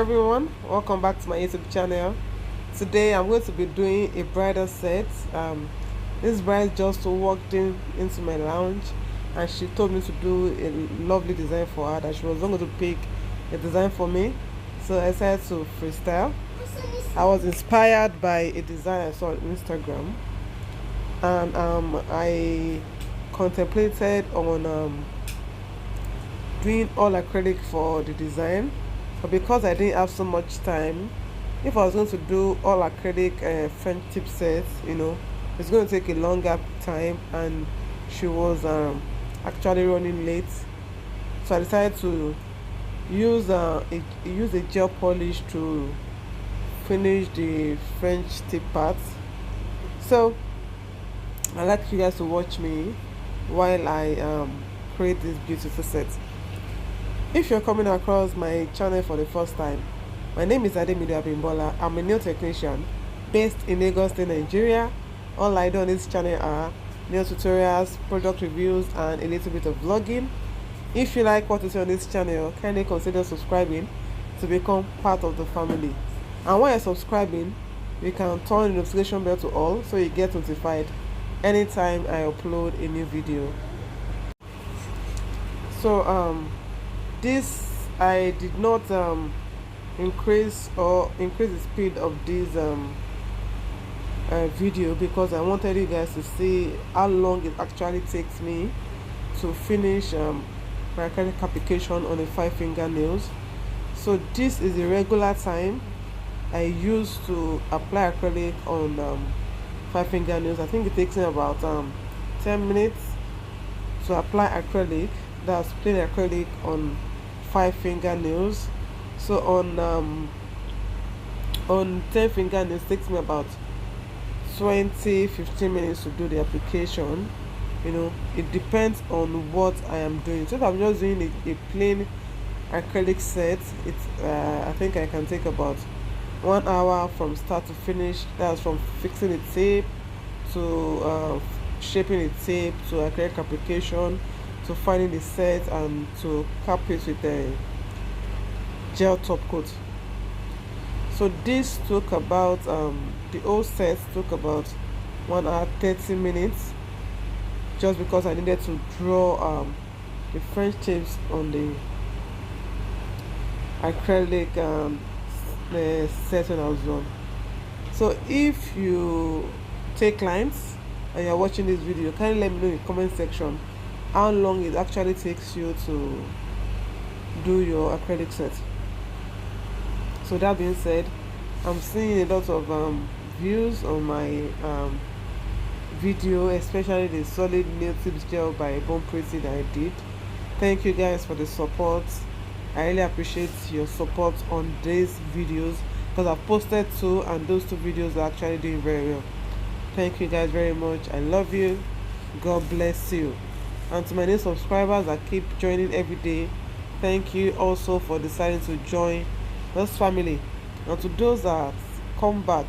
everyone, welcome back to my YouTube channel. Today I'm going to be doing a bridal set. This bride just walked into my lounge and she told me to do a lovely design for her, that she was going to pick a design for me. So I decided to freestyle. I was inspired by a design I saw on Instagram, and I contemplated on doing all acrylic for the design. But because I didn't have so much time, if I was going to do all acrylic French tip sets, it's going to take a longer time, and she was actually running late. So I decided to use a gel polish to finish the French tip part. So I'd like you guys to watch me while I create this beautiful set. If you're coming across my channel for the first time, my name is Ademido Abimbola. I'm a nail technician based in Lagos State, Nigeria. All I do on this channel are nail tutorials, product reviews, and a little bit of vlogging. If you like what you see on this channel, kindly consider subscribing to become part of the family. And when you're subscribing, you can turn the notification bell to all so you get notified anytime I upload a new video. So this, I did not increase the speed of this video because I wanted you guys to see how long it actually takes me to finish my acrylic application on the 5 fingernails. So this is the regular time I use to apply acrylic on 5 fingernails. I think it takes me about 10 minutes to apply acrylic, that's plain acrylic, on 5 fingernails. So on 10 fingernails it takes me about 20-15 minutes to do the application. It depends on what I am doing. So if I'm just doing a plain acrylic set, I think I can take about 1 hour from start to finish. That's from fixing the tape to shaping the tape to acrylic application to finding the set and to cap it with a gel top coat. So this took about the whole set took about 1 hour 30 minutes, just because I needed to draw the French tips on the acrylic the set when I was done. So if you take clients and you're watching this video, kindly let me know in the comment section how long it actually takes you to do your acrylic set. So that being said, I'm seeing a lot of views on my video, especially the solid nail tips gel by Bon Pretty that I did. Thank you guys for the support. I really appreciate your support on these videos because I've posted 2 and those 2 videos are actually doing very well. Thank you guys very much. I love you. God bless you. And to my new subscribers that keep joining every day, thank you also for deciding to join this family. And to those that come back,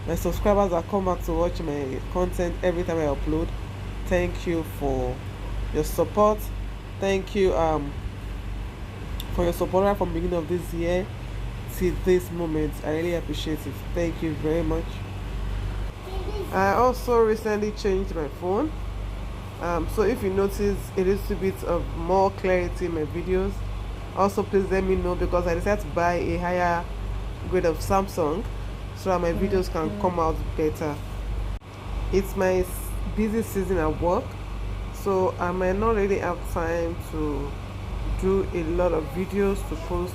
my subscribers that come back to watch my content every time I upload, thank you for your support. Thank you for your support right from the beginning of this year till this moment. I really appreciate it. Thank you very much. I also recently changed my phone, so if you notice a little bit of more clarity in my videos, also please let me know, because I decided to buy a higher grade of Samsung so that my videos can come out better. It's my busy season at work, so I might not really have time to do a lot of videos to post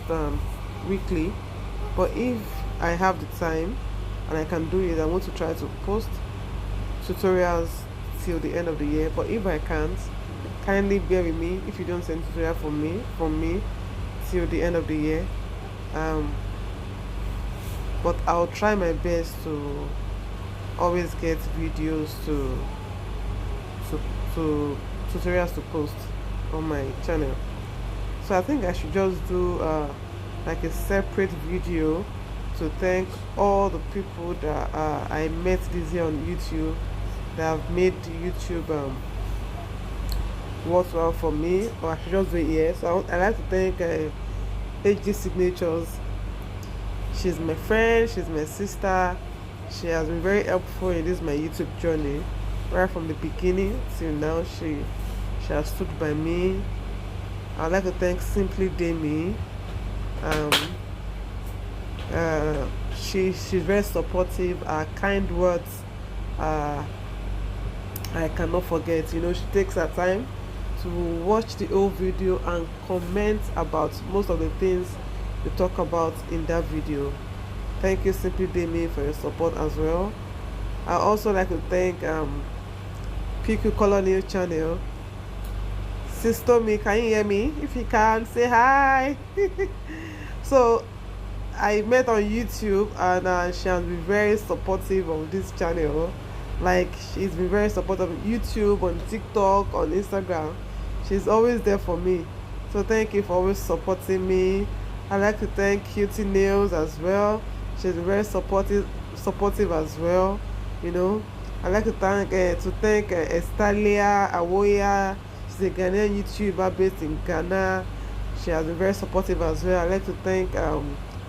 weekly, but if I have the time and I can do it, I want to try to post tutorials till the end of the year. But if I can't, kindly bear with me if you don't send tutorial from me till the end of the year. But I'll try my best to always get videos to tutorials to post on my channel. So I think I should just do like a separate video to thank all the people that I met this year on YouTube that have made YouTube worthwhile for me. Or I should just do it here. So I like to thank HD Signatures She's my friend, she's my sister. She has been very helpful in this my YouTube journey. Right from the beginning till now, she has stood by me. I'd like to thank Simply Demi. Um, she's very supportive. Her kind words, uh, I cannot forget. You know, she takes her time to watch the whole video and comment about most of the things we talk about in that video. Thank you, Simply Demi, for your support as well. I also like to thank PQ Colonial Channel. Sister me, can you hear me? If you can, say hi. So I met on YouTube, and she has been very supportive of this channel. Like, she's been very supportive on YouTube, on TikTok, on Instagram. She's always there for me. So thank you for always supporting me. I'd like to thank Cutie Nails as well. She's very supportive as well. You know, I'd like to thank Estalia Awoya. She's a Ghanaian YouTuber based in Ghana. She has been very supportive as well. I'd like to thank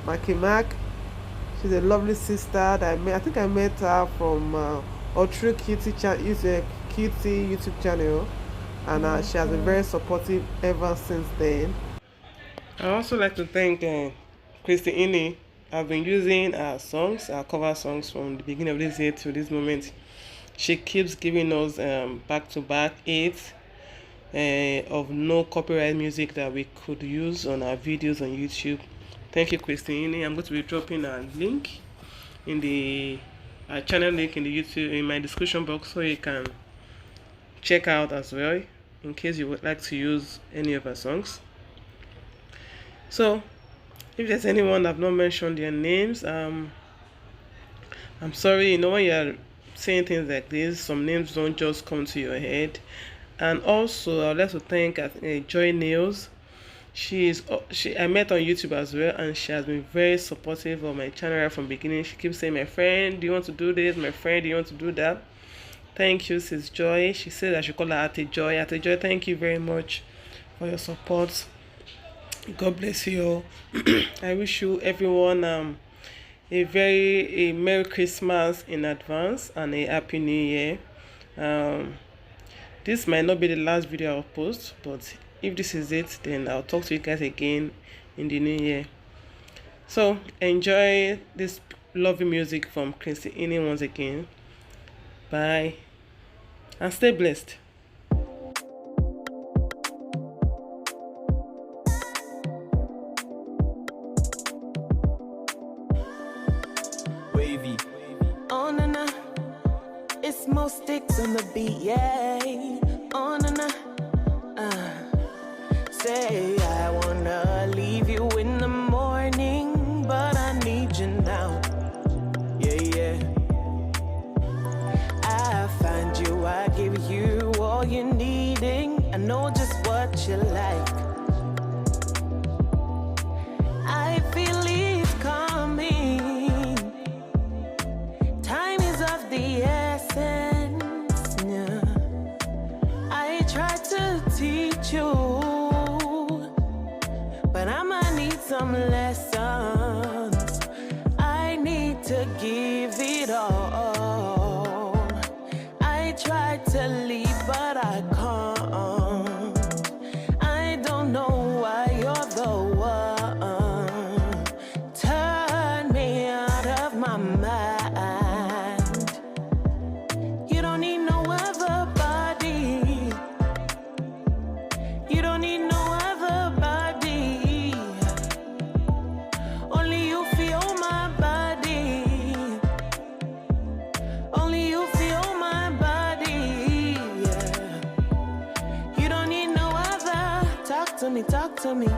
Maki Mac. She's a lovely sister that I met. I think I met her from True Cutie YouTube channel, and she has been very supportive ever since then. I also like to thank Christy Ini. I've been using her songs, her cover songs, from the beginning of this year to this moment. She keeps giving us back-to-back hits of no copyright music that we could use on our videos on YouTube. Thank you, Christine. I'm going to be dropping a link in the channel link in the YouTube in my description box, so you can check out as well in case you would like to use any of our songs. So if there's anyone I've not mentioned their names, I'm sorry. You know, when you're saying things like this, some names don't just come to your head. And also I'd like to thank Joy Nails. I met on YouTube as well, and she has been very supportive of my channel right from the beginning. She keeps saying, my friend, do you want to do this? My friend, do you want to do that? Thank you, sis Joy. She said I should call her Ate Joy. Ate Joy, thank you very much for your support. God bless you all. I wish you everyone a Merry Christmas in advance and a Happy New Year. This might not be the last video I'll post, but if this is it, then I'll talk to you guys again in the new year. So enjoy this lovely music from Christy Ini once again. Bye and stay blessed. Wavy. On and on. It's more sticks on the beat, yeah. On and on. Say I wanna leave you in the morning, but I need you now. Yeah. I find you, I give you all you're needing. I know just what you like. I feel it's coming. Time is of the essence. Yeah. I try to teach you, but I might need some lessons. I need to give it all. I try to leave, but I can't. I don't know why you're the one. Turn me out of my mind. You don't need no other body. You don't need no other body. Only you feel my body. Only you feel my body. Yeah. You don't need no other. Talk to me,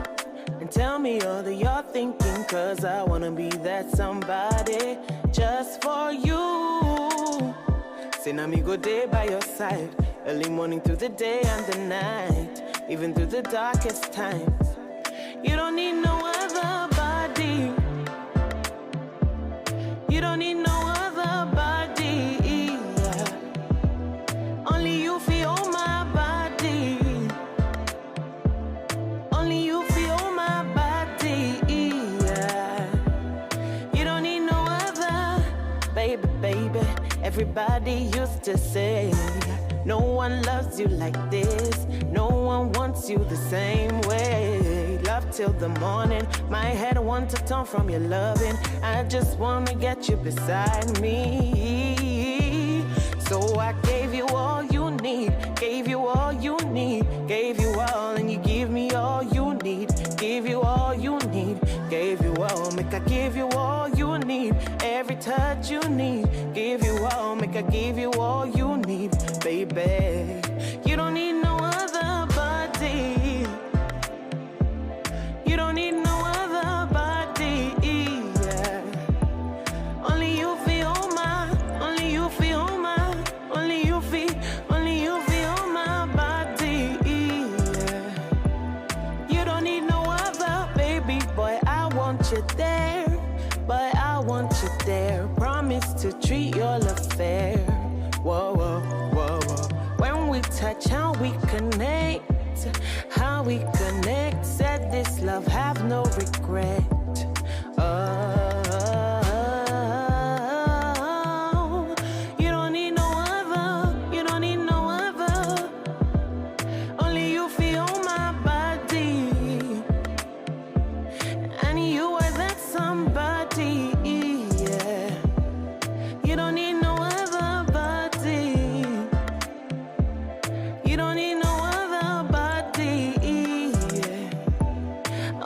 and tell me all that you're thinking, 'cause I wanna be that somebody just for you. Say now me go day by your side, early morning through the day and the night, even through the darkest times. You don't need no other body. You don't need no other body. Yeah. Only you feel my body. Only you feel my body. Yeah. Everybody used to say, no one loves you like this. No one wants you the same way. Love till the morning. My head wants to turn from your loving. I just wanna get you beside me. So I gave you all you need. Gave you all you need. Gave you all and you give me all you need. Give you all you need. Gave you all. Make I give you all you need. Every touch you need. Give you all. Make I give you all you need. Baby, you don't need no other body. You don't need no other body, yeah. Only you feel my, only you feel my, only you feel my body, yeah. You don't need no other, baby boy. I want you there, boy. I want you there. Promise to treat your love fair. Whoa, whoa, whoa, whoa. When we touch, how we connect. How we connect, said this love have no regret. Oh, you don't need no other, you don't need no other. Only you feel my body, and you are that somebody, yeah. You don't need no other body. You don't need no other body.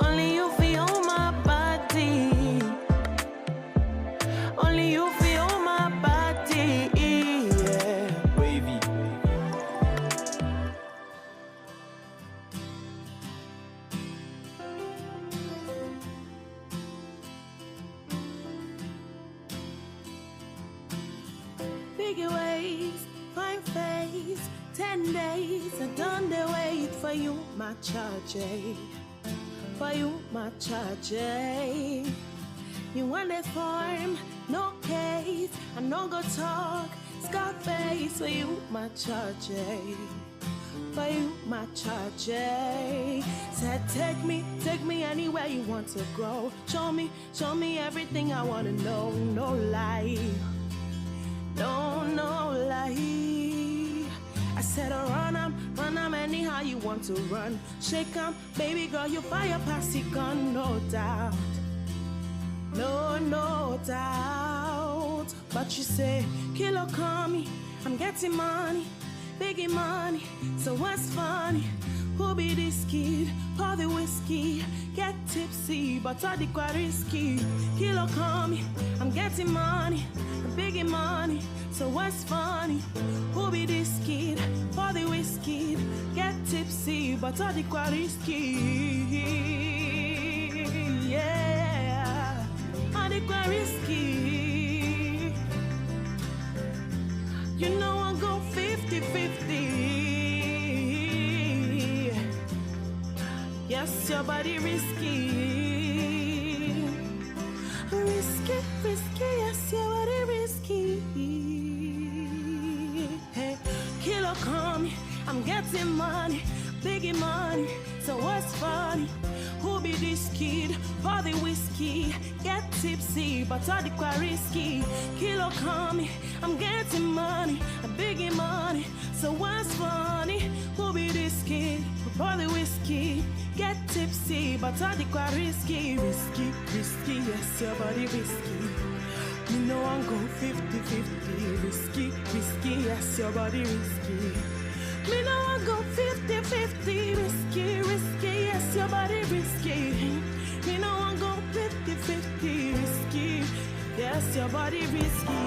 Only you feel my body. Only you feel my body. Yeah. Wavy. Bigger ways, fine face, 10 days. I done the wait for you, my charge. For you, my charge. You want a form, no case. I no go talk, Scarface. For you, my charge. For you, my charge. Said take me anywhere you want to go. Show me everything I wanna know. No lie, no lie. I said run 'em anyhow you want to run. Shake 'em, baby girl, you fire past the gun, no doubt. No doubt. But you say, kilo call me, I'm getting money, biggie money. So what's funny? Who be this kid? Pour the whiskey, get tipsy, but all the quite risky. Kilo call me, I'm getting money, biggie money. So what's funny? Who be this kid? Pour the whiskey, get tipsy, but all the quite risky. Yeah, all the quite risky. You know I'll go 50-50. Yes, your body risky. Risky, yes, your body risky. Hey, kilo call me, I'm getting money, biggie money. So what's funny? Who be this kid? Pour the whiskey, get tipsy, but all the quite risky. Kilo call me, I'm getting money, biggie money. So what's funny? Who be this kid? Pour the whiskey, get tipsy, but all the quite risky. Risky, yes, your body risky. You know I'm go 50-50. Risky, yes, your body risky. Me know I go 50-50. Risky, yes, your body risky. Me know I go 50-50. Risky, yes, your body risky.